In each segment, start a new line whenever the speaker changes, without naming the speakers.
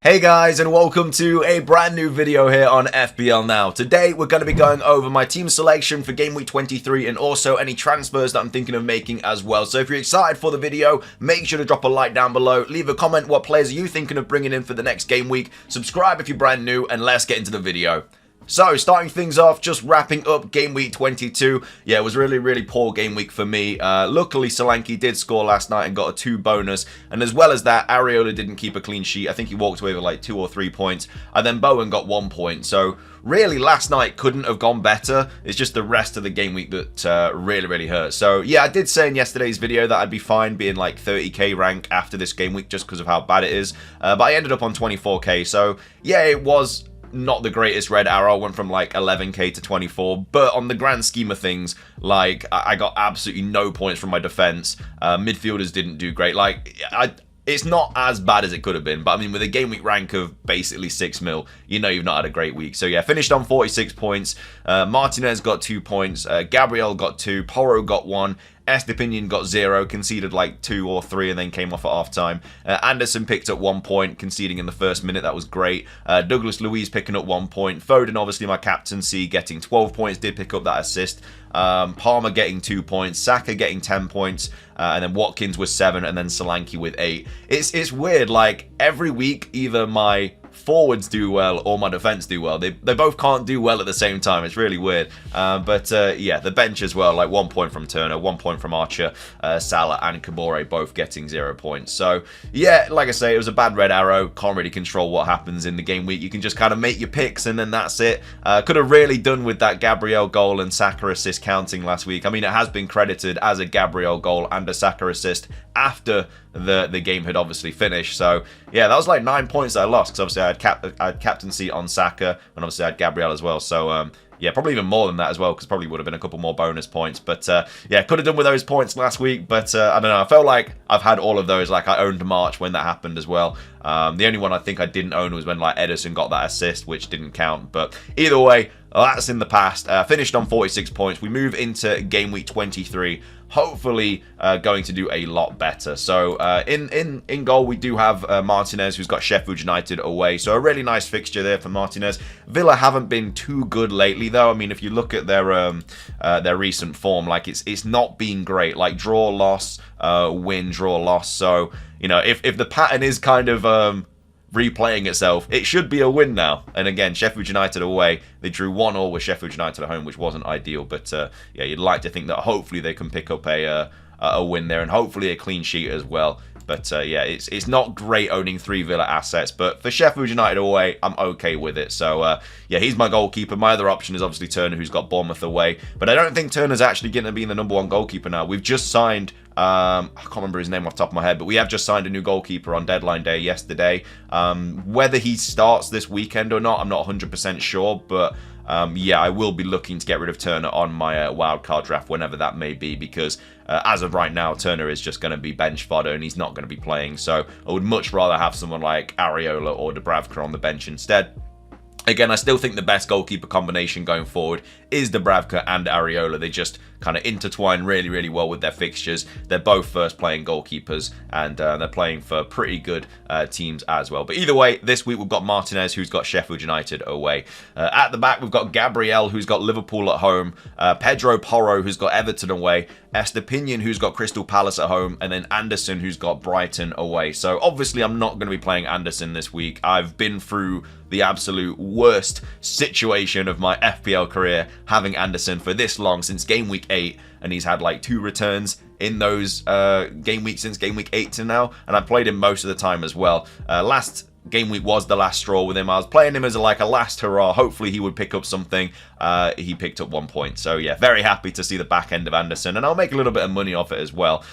Hey guys, and welcome to a brand new video here on FPL Now. Today we're going to be going over my team selection for game week 23 and also any transfers that I'm thinking of making as well. So if you're excited for the video, make sure to drop a like down below, leave a comment what players are you thinking of bringing in for the next game week, subscribe if you're brand new, and let's get into the video. So, starting things off, just wrapping up game week 22. Yeah, it was really poor game week for me. Luckily, Solanke did score last night and got a 2 bonus. And as well as that, Areola didn't keep a clean sheet. I think he walked away with like 2 or 3 points. And then Bowen got 1 point. So, really, last night couldn't have gone better. It's just the rest of the game week that really hurt. So, yeah, I did say in yesterday's video that I'd be fine being like 30k rank after this game week just because of how bad it is. But I ended up on 24k. So, yeah, it was not the greatest red arrow. Went from like 11k to 24, but on the grand scheme of things, like I got absolutely no points from my defense. Midfielders didn't do great. Like it's not as bad as it could have been, but I mean, with a game week rank of basically 6 mil, you know you've not had a great week. So yeah, finished on 46 points. Martinez got 2 points. Gabriel got 2. Porro got 1. Estepinian got 0, conceded like 2 or 3 and then came off at half time. Anderson picked up 1 point, conceding in the first minute. That was great. Douglas Luiz picking up 1 point. Foden, obviously my captaincy, getting 12 points, did pick up that assist. Palmer getting 2 points. Saka getting 10 points. And then Watkins was 7, and then Solanke with 8. It's weird, like every week either my forwards do well or my defense do well. They both can't do well at the same time. It's really weird. But yeah, the bench as well, like 1 point from Turner, 1 point from Archer, Salah and Kabore both getting 0 points. So yeah, like I say, it was a bad red arrow. Can't really control what happens in the game week. You can just kind of make your picks and then that's it. Could have really done with that Gabriel goal and Saka assist counting last week. I mean, it has been credited as a Gabriel goal and a Saka assist after the game had obviously finished. So yeah, that was like 9 points that I lost because obviously I had captaincy on Saka and obviously I had Gabriel as well. So yeah, probably even more than that as well because probably would have been a couple more bonus points. But yeah, could have done with those points last week. But I don't know. I felt like I've had all of those. Like I owned March when that happened as well. The only one I think I didn't own was when like Edison got that assist, which didn't count. But either way, that's in the past. Finished on 46 points. We move into game week 23. Hopefully going to do a lot better. So in goal we do have Martinez, who's got Sheffield United away. So a really nice fixture there for Martinez. Villa haven't been too good lately though. I mean, if you look at their recent form, like it's not been great. Like draw, loss, win, draw, loss. So you know, if the pattern is kind of replaying itself, it should be a win now. And again, Sheffield United away, they drew 1-1 with Sheffield United at home, which wasn't ideal. But yeah, you'd like to think that hopefully they can pick up a win there and hopefully a clean sheet as well. But yeah, it's not great owning 3 Villa assets, but for Sheffield United away, I'm okay with it. So yeah, he's my goalkeeper. My other option is obviously Turner, who's got Bournemouth away. But I don't think Turner's actually going to be the #1 goalkeeper now. We've just signed, I can't remember his name off the top of my head, but we have just signed a new goalkeeper on deadline day yesterday. Whether he starts this weekend or not, I'm not 100% sure, but yeah, I will be looking to get rid of Turner on my wildcard draft whenever that may be, because as of right now, Turner is just going to be bench fodder and he's not going to be playing. So I would much rather have someone like Areola or Dubravka on the bench instead. Again, I still think the best goalkeeper combination going forward is Dubravka and Areola. They just kind of intertwine really well with their fixtures. They're both first playing goalkeepers and they're playing for pretty good teams as well. But either way, this week we've got Martinez, who's got Sheffield United away. At the back, we've got Gabriel, who's got Liverpool at home. Pedro Porro, who's got Everton away. Estepinian, who's got Crystal Palace at home, and then Anderson, who's got Brighton away. So obviously I'm not going to be playing Anderson this week. I've been through the absolute worst situation of my FPL career having Anderson for this long, since game week 8, and he's had like 2 returns in those game weeks since game week 8 to now, and I played him most of the time as well. Last game week was the last straw with him. I was playing him as a last hurrah. Hopefully he would pick up something. He picked up 1 point. So yeah, very happy to see the back end of Anderson, and I'll make a little bit of money off it as well.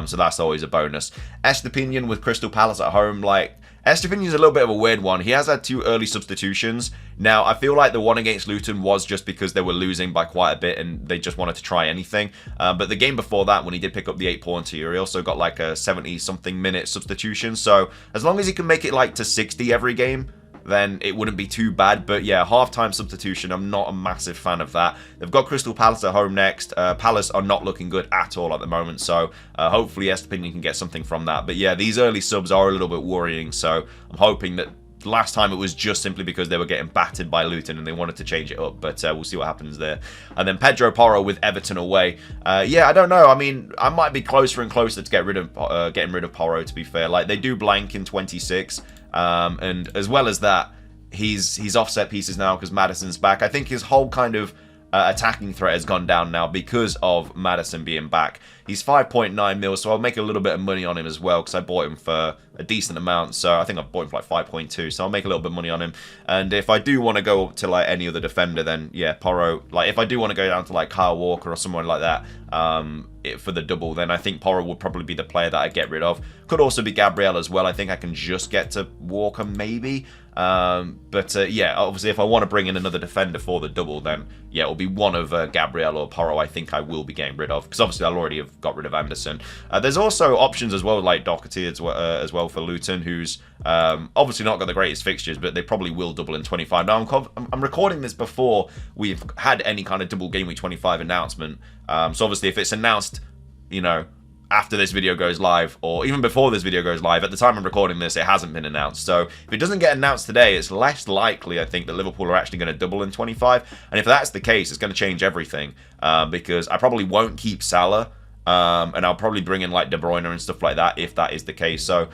So that's always a bonus. Estepinian with Crystal Palace at home, like Estepinian's a little bit of a weird one. He has had 2 early substitutions. Now, I feel like the one against Luton was just because they were losing by quite a bit and they just wanted to try anything. But the game before that, when he did pick up the 8 points, he also got like a 70-something minute substitution. So as long as he can make it like to 60 every game, then it wouldn't be too bad. But yeah, half-time substitution, I'm not a massive fan of that. They've got Crystal Palace at home next. Palace are not looking good at all at the moment, so hopefully Estepinian can get something from that. But yeah, these early subs are a little bit worrying, so I'm hoping that last time it was just simply because they were getting battered by Luton and they wanted to change it up, but we'll see what happens there. And then Pedro Porro with Everton away. Yeah, I don't know. I mean, I might be closer and closer to getting rid of Porro, to be fair. Like, they do blank in 26, and as well as that, he's offset pieces now because Maddison's back. I think his whole kind of attacking threat has gone down now because of Maddison being back. He's 5.9 mil, so I'll make a little bit of money on him as well because I bought him for a decent amount. So I think I bought him for like 5.2, so I'll make a little bit of money on him. And if I do want to go to like any other defender, then yeah, Porro. Like, if I do want to go down to like Kyle Walker or someone like that for the double, then I think Porro would probably be the player that I get rid of. Could also be Gabriel as well. I think I can just get to Walker maybe. Yeah, obviously if I want to bring in another defender for the double, then yeah, it'll be one of Gabriel or Porro I think I will be getting rid of, because obviously I'll already have got rid of Anderson. There's also options as well, like Doherty as well for Luton, who's obviously not got the greatest fixtures, but they probably will double in 25. Now, I'm recording this before we've had any kind of double game week 25 announcement, so obviously if it's announced, you know, after this video goes live, or even before this video goes live, at the time I'm recording this, it hasn't been announced. So if it doesn't get announced today, it's less likely, I think, that Liverpool are actually going to double in 25. And if that's the case, it's going to change everything, because I probably won't keep Salah, and I'll probably bring in like De Bruyne and stuff like that if that is the case. So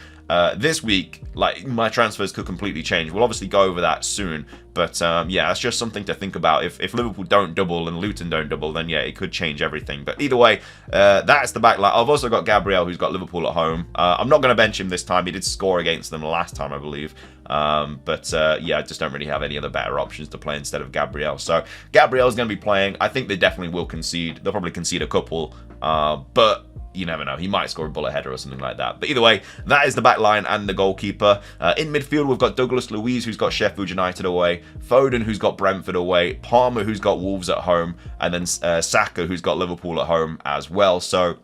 this week, like, my transfers could completely change. We'll obviously go over that soon, but yeah, that's just something to think about. If Liverpool don't double and Luton don't double, then yeah, it could change everything. But either way, that's the back line. I've also got Gabriel, who's got Liverpool at home. I'm not going to bench him this time. He did score against them last time, I believe. Yeah, I just don't really have any other better options to play instead of Gabriel. So Gabriel's going to be playing. I think they definitely will concede. They'll probably concede a couple, but you never know. He might score a bullet header or something like that. But either way, that is the back line and the goalkeeper. In midfield, we've got Douglas Luiz, who's got Sheffield United away, Foden, who's got Brentford away, Palmer, who's got Wolves at home, and then Saka, who's got Liverpool at home as well. So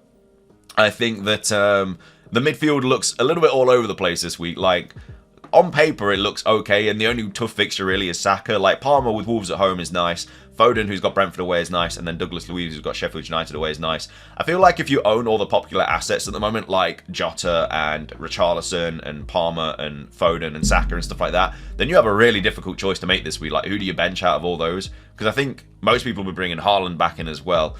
I think that the midfield looks a little bit all over the place this week. Like, on paper, it looks okay, and the only tough fixture really is Saka. Like, Palmer with Wolves at home is nice. Foden, who's got Brentford away, is nice. And then Douglas Luiz, who's got Sheffield United away, is nice. I feel like if you own all the popular assets at the moment, like Jota and Richarlison and Palmer and Foden and Saka and stuff like that, then you have a really difficult choice to make this week. Like, who do you bench out of all those? Because I think most people will be bringing Haaland back in as well.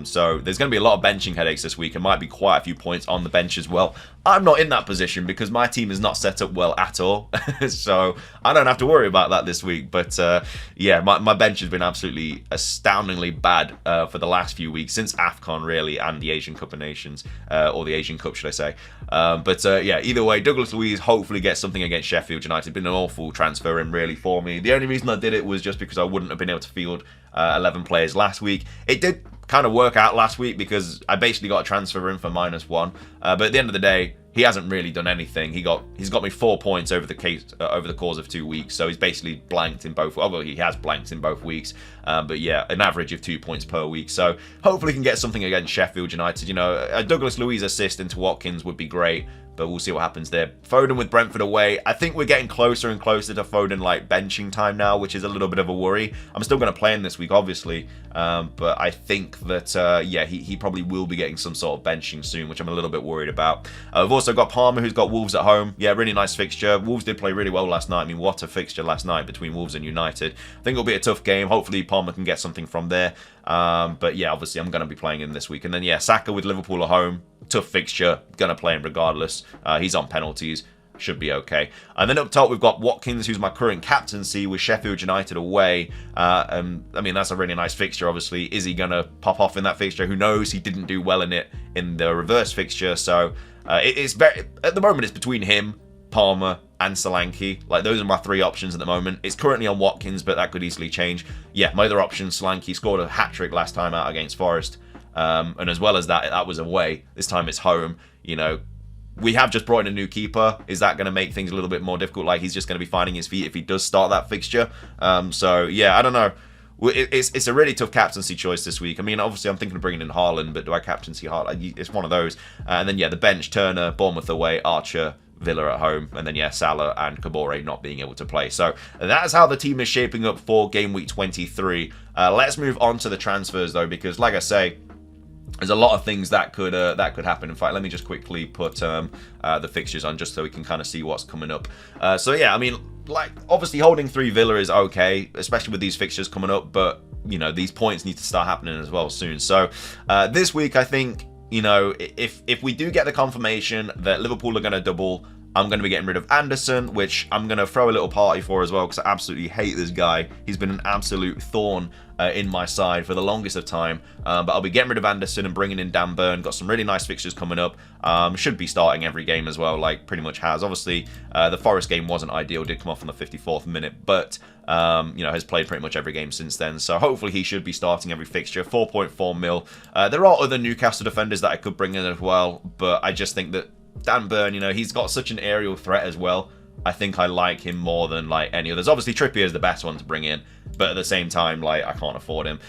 So there's going to be a lot of benching headaches this week. There might be quite a few points on the bench as well. I'm not in that position because my team is not set up well at all. So I don't have to worry about that this week. But yeah, my bench has been absolutely astoundingly bad for the last few weeks, since AFCON really, and the Asian Cup of Nations, or the Asian Cup, should I say. Yeah, either way, Douglas Luiz hopefully gets something against Sheffield United. Been an awful transfer in really for me. The only reason I did it was just because I wouldn't have been able to field 11 players last week. It did kind of work out last week because I basically got a transfer in for -1. But at the end of the day, he hasn't really done anything. He's got me 4 points over the course of 2 weeks. So he's basically blanked in both. Well, he has blanked in both weeks. But yeah, an average of 2 points per week. So hopefully he can get something against Sheffield United. You know, a Douglas Luiz assist into Watkins would be great, but we'll see what happens there. Foden with Brentford away. I think we're getting closer and closer to Foden like benching time now, which is a little bit of a worry. I'm still going to play him this week, obviously, but I think that yeah, he probably will be getting some sort of benching soon, which I'm a little bit worried about. We've also got Palmer, who's got Wolves at home. Yeah, really nice fixture. Wolves did play really well last night. I mean, what a fixture last night between Wolves and United. I think it'll be a tough game. Hopefully Palmer can get something from there. But yeah, obviously I'm going to be playing him this week. And then yeah, Saka with Liverpool at home. Tough fixture. Going to play him regardless. He's on penalties. Should be okay. And then up top, we've got Watkins, who's my current captaincy, with Sheffield United away. I mean, that's a really nice fixture, obviously. Is he going to pop off in that fixture? Who knows? He didn't do well in it in the reverse fixture. So it's very, at the moment, it's between him, Palmer, and Solanke. Like, those are my 3 options at the moment. It's currently on Watkins, but that could easily change. Yeah, my other option, Solanke, scored a hat-trick last time out against Forest. And as well as that, that was away. This time it's home. You know, we have just brought in a new keeper. Is that going to make things a little bit more difficult? Like, he's just going to be finding his feet if he does start that fixture. So, yeah, I don't know. It's a really tough captaincy choice this week. I mean, obviously, I'm thinking of bringing in Haaland, but do I captaincy Haaland? It's one of those. And then, yeah, the bench, Turner, Bournemouth away, Archer, Villa at home, and then, yeah, Salah and Kabore not being able to play. So that's how the team is shaping up for Game Week 23. Let's move on to the transfers, though, because, like I say, there's a lot of things that could happen. In fact, let me just quickly put the fixtures on just so we can kind of see what's coming up. So yeah, I mean, like, obviously holding 3 Villa is okay, especially with these fixtures coming up, but you know, these points need to start happening as well soon. So this week, I think, you know, if we do get the confirmation that Liverpool are going to double, I'm going to be getting rid of Anderson, which I'm going to throw a little party for as well, because I absolutely hate this guy. He's been an absolute thorn in my side for the longest of time. But I'll be getting rid of Anderson and bringing in Dan Burn. Got some really nice fixtures coming up. Should be starting every game as well, like pretty much has. Obviously, the Forest game wasn't ideal. Did come off on the 54th minute, but you know, has played pretty much every game since then. So hopefully he should be starting every fixture. 4.4 mil. There are other Newcastle defenders that I could bring in as well, but I just think that Dan Burn, you know, he's got such an aerial threat as well. I think I like him more than like any others. Obviously, Trippier is the best one to bring in, but at the same time, like, I can't afford him.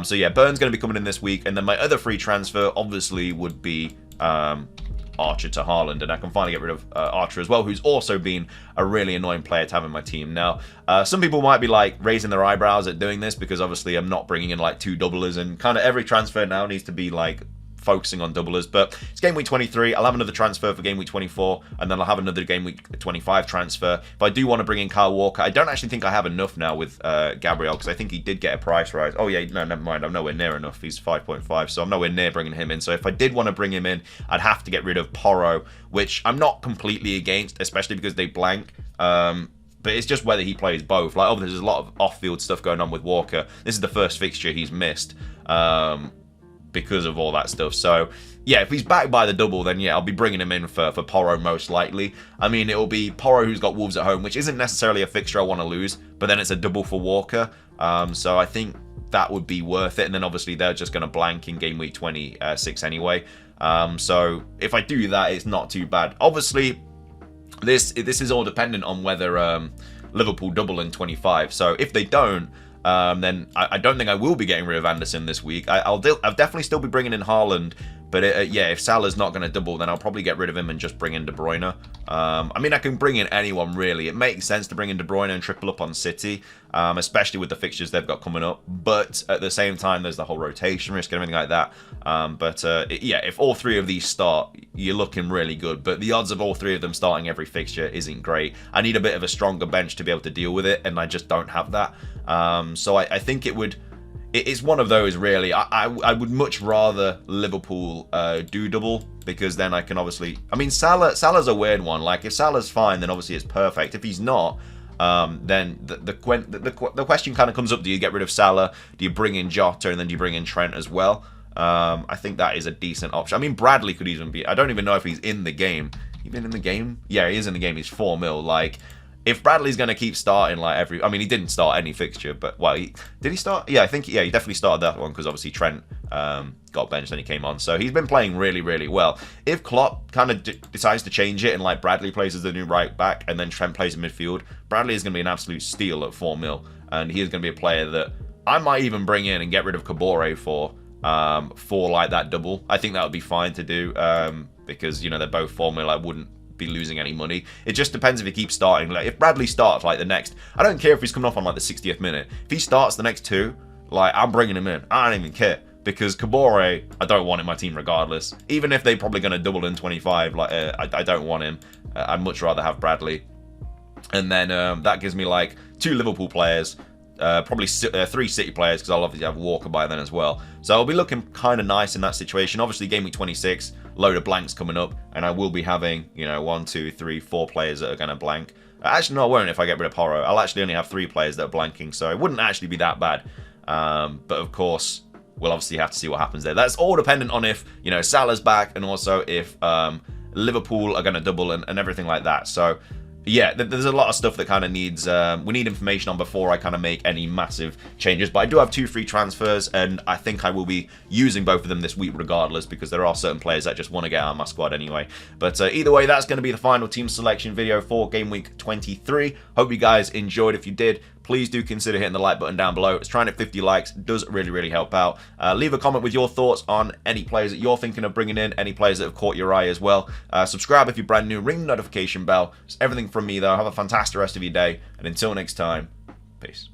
So yeah, Burn's going to be coming in this week, and then my other free transfer obviously would be Archer to Haaland, and I can finally get rid of Archer as well, who's also been a really annoying player to have in my team. Now, some people might be like raising their eyebrows at doing this because obviously I'm not bringing in like 2 doublers, and kind of every transfer now needs to be like focusing on doublers, but it's game week 23. I'll have another transfer for game week 24, and then I'll have another game week 25 transfer. If I do want to bring in Kyle Walker, I don't actually think I have enough now with Gabriel, because I think he did get a price rise. Oh yeah, no, never mind, I'm nowhere near enough. He's 5.5, so I'm nowhere near bringing him in. So if I did want to bring him in, I'd have to get rid of Porro, which I'm not completely against, especially because they blank. But it's just whether he plays both. Like, oh, there's a lot of off-field stuff going on with Walker. This is the first fixture he's missed because of all that stuff. So yeah, if he's back by the double, then yeah, I'll be bringing him in for Porro most likely. I mean, it'll be Porro who's got Wolves at home, which isn't necessarily a fixture I want to lose, but then it's a double for Walker. So I think that would be worth it. And then obviously they're just going to blank in game week 26 anyway. So if I do that, it's not too bad. Obviously, this is all dependent on whether Liverpool double in 25. So if they don't, then I don't think I will be getting rid of Anderson this week. I'll definitely still be bringing in Haaland, but yeah, if Salah's not going to double, then I'll probably get rid of him and just bring in De Bruyne. I mean, I can bring in anyone, really. It makes sense to bring in De Bruyne and triple up on City, especially with the fixtures they've got coming up. But at the same time, there's the whole rotation risk and everything like that. Yeah, if all 3 of these start, you're looking really good. But the odds of all 3 of them starting every fixture isn't great. I need a bit of a stronger bench to be able to deal with it, and I just don't have that. So I think it's one of those, really. I would much rather Liverpool do double, because then I can obviously... I mean, Salah's a weird one. Like, if Salah's fine, then obviously it's perfect. If he's not, then the question kind of comes up, do you get rid of Salah? Do you bring in Jota, and then do you bring in Trent as well? I think that is a decent option. I mean, Bradley could even be... I don't even know if he's in the game. He been in the game? Yeah, he is in the game. He's 4 mil. Like, if Bradley's going to keep starting like every... I mean, he didn't start any fixture, but... Well, did he start? Yeah, I think... Yeah, he definitely started that one, because obviously Trent got benched and he came on. So he's been playing really, really well. If Klopp kind of decides to change it and like Bradley plays as the new right back and then Trent plays in midfield, Bradley is going to be an absolute steal at 4 mil. And he is going to be a player that I might even bring in and get rid of Kabore for like that double. I think that would be fine to do, because, you know, they're both 4 mil. I wouldn't be losing any money. It just depends if he keeps starting. Like, if Bradley starts like the next... I don't care if he's coming off on like the 60th minute. If he starts the next 2, like, I'm bringing him in. I don't even care. Because Kabore, I don't want in my team regardless. Even if they're probably going to double in 25, like, I don't want him. I'd much rather have Bradley. And then that gives me like 2 Liverpool players, probably 3 City players, because I'll obviously have Walker by then as well. So I'll be looking kind of nice in that situation. Obviously, game week 26, load of blanks coming up, and I will be having, you know, 1, 2, 3, 4 players that are going to blank. Actually, no, I won't if I get rid of Porro. I'll actually only have 3 players that are blanking, so it wouldn't actually be that bad. But of course, we'll obviously have to see what happens there. That's all dependent on if, you know, Salah's back, and also if Liverpool are going to double and everything like that. So yeah, there's a lot of stuff that kind of needs... we need information on before I kind of make any massive changes. But I do have 2 free transfers, and I think I will be using both of them this week regardless, because there are certain players that just want to get out of my squad anyway. But either way, that's going to be the final team selection video for Game Week 23. Hope you guys enjoyed. If you did, please do consider hitting the like button down below. It's trying to hit 50 likes. It does really, really help out. Leave a comment with your thoughts on any players that you're thinking of bringing in, any players that have caught your eye as well. Subscribe if you're brand new. Ring the notification bell. It's everything from me, though. Have a fantastic rest of your day. And until next time, peace.